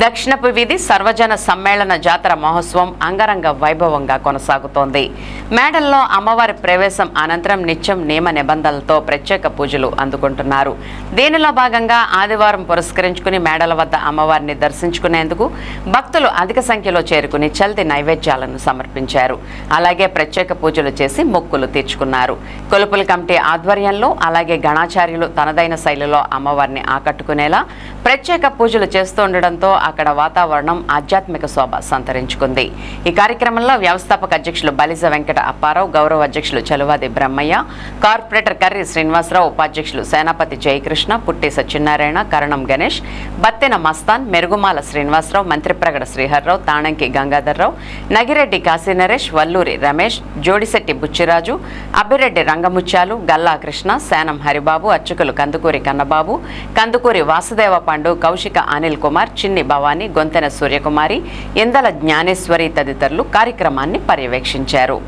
దక్షిణపు వీధి సర్వజన సమ్మేళన జాతర మహోత్సవం అంగరంగ వైభవంగా కొనసాగుతోంది. మేడల్లో అమ్మవారి ప్రవేశం అనంతరం నిత్యం నియమ నిబంధనలతో ప్రత్యేక పూజలు అందుకుంటున్నారు. దీనిలో భాగంగా ఆదివారం పురస్కరించుకుని మేడల వద్ద అమ్మవారిని దర్శించుకునేందుకు భక్తులు అధిక సంఖ్యలో చేరుకుని చల్తి నైవేద్యాలను సమర్పించారు. అలాగే ప్రత్యేక పూజలు చేసి మొక్కులు తీర్చుకున్నారు. కొలుపుల కమిటీ ఆధ్వర్యంలో అలాగే గణాచార్యులు తనదైన శైలిలో అమ్మవారిని ఆకట్టుకునేలా ప్రత్యేక పూజలు చేస్తుండటంతో అక్కడ వాతావరణం ఆధ్యాత్మిక శోభ సంతరించుకుంది. ఈ కార్యక్రమంలో వ్యవస్థాపక అధ్యక్షులు బలిజ వెంకట అప్పారావు, గౌరవ అధ్యక్షులు చలువాది బ్రహ్మయ్య, కార్పొరేటర్ కర్రి శ్రీనివాసరావు, ఉపాధ్యక్షులు సేనాపతి జయకృష్ణ, పుట్టి సత్యనారాయణ, కరణం గణేష్, బత్తెన మస్తాన్, మెరుగుమాల శ్రీనివాసరావు, మంత్రిప్రగడ శ్రీహర్రావు, తాణంకి గంగాధర్రావు, నగిరెడ్డి కాశీనరేష్, వల్లూరి రమేష్, జోడిశెట్టి బుచ్చిరాజు, అబ్బిరెడ్డి రంగముత్యాలు, గల్లా కృష్ణ, శానం హరిబాబు, అర్చకులు కందుకూరి కన్నబాబు, కందుకూరి వాసుదేవ పండు, కౌశిక అనిల్ కుమార్, చిన్ని భవానీ, గొంతెన సూర్యకుమారి, ఇందల జ్ఞానేశ్వరి తదితరులు కార్యక్రమాన్ని పర్యవేక్షించారు.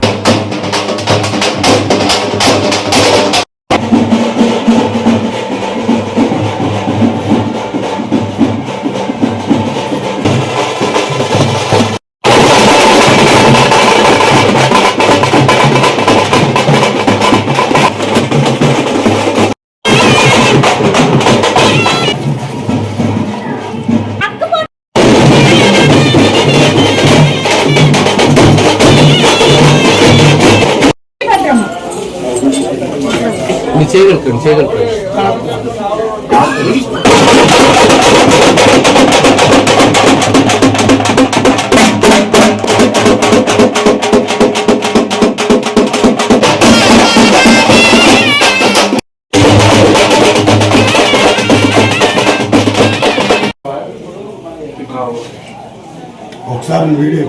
ఒకసారి వీడియో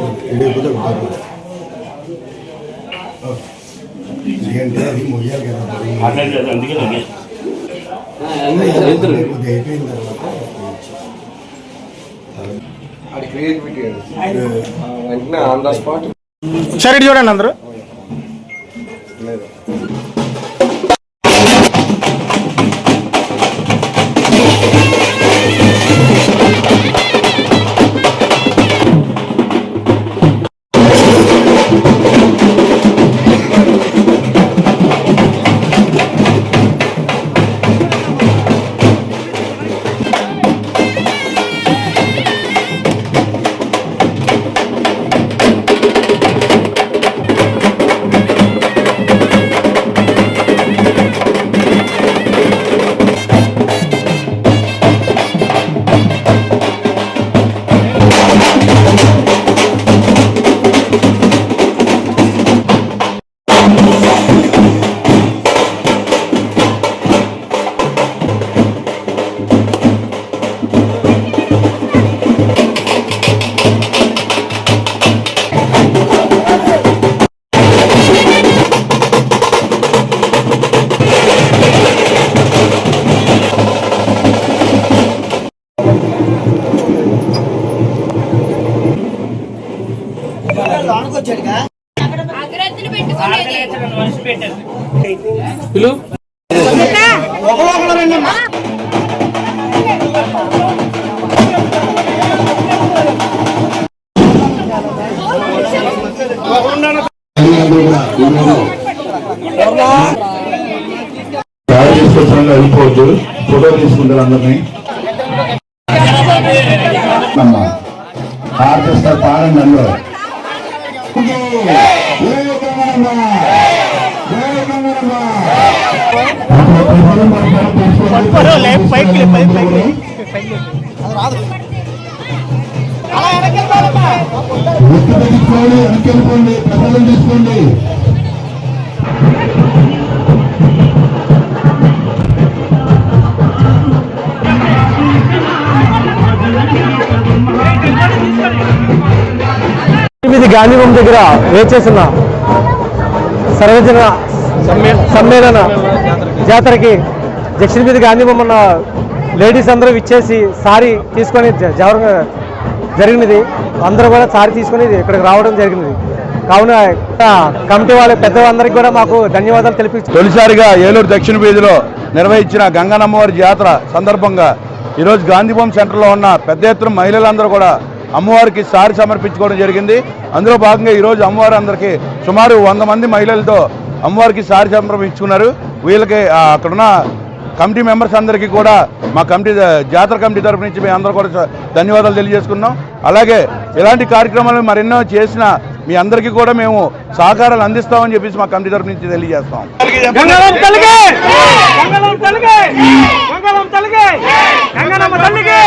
అది మొయ్యాలి కదా, అయిపోయిన తర్వాత వెంటనే ఆన్ ద స్పాట్. సరే చూడండి అందరూ. వెళ్ళిపోవద్దు, ఫోటో తీసుకుంటారు అందరినీ. ఆర్కెస్ట్రా పాడండి అందరూ. వెనకెళ్ళిపోండి, ప్రసాదం తీసుకోండి. గాంధీ బొమ్మ దగ్గర వేచేసిన సర్వజన సమ్మేళన జాతరకి దక్షిణ వీధి గాంధీ బొమ్మ లేడీస్ అందరూ ఇచ్చేసి సారీ తీసుకొని జరిగినది. అందరూ కూడా సారీ తీసుకొని ఇక్కడికి రావడం జరిగినది. కావున కమిటీ వాళ్ళ పెద్దలందరికీ కూడా మాకు ధన్యవాదాలు తెలిపి తొలిసారిగా ఏలూరు దక్షిణ వీధిలో నిర్వహించిన గంగనమ్మవారి జాతర సందర్భంగా ఈరోజు గాంధీభవన్ సెంటర్లో ఉన్న పెద్ద ఎత్తున మహిళలందరూ కూడా అమ్మవారికి సారి సమర్పించుకోవడం జరిగింది. అందులో భాగంగా ఈరోజు అమ్మవారు అందరికీ సుమారు 100 మంది మహిళలతో అమ్మవారికి సారి సమర్పించుకున్నారు. వీళ్ళకి అక్కడున్న కమిటీ మెంబర్స్ అందరికీ కూడా మా జాతర కమిటీ తరఫు నుంచి మేము అందరూ కూడా ధన్యవాదాలు తెలియజేసుకున్నాం. అలాగే ఇలాంటి కార్యక్రమాలు మరెన్నో చేసిన మీ అందరికీ కూడా మేము సహకారాలు అందిస్తామని చెప్పేసి మా కమిటీ తరఫు నుంచి తెలియజేస్తాం. గంగమ్మ తల్లికి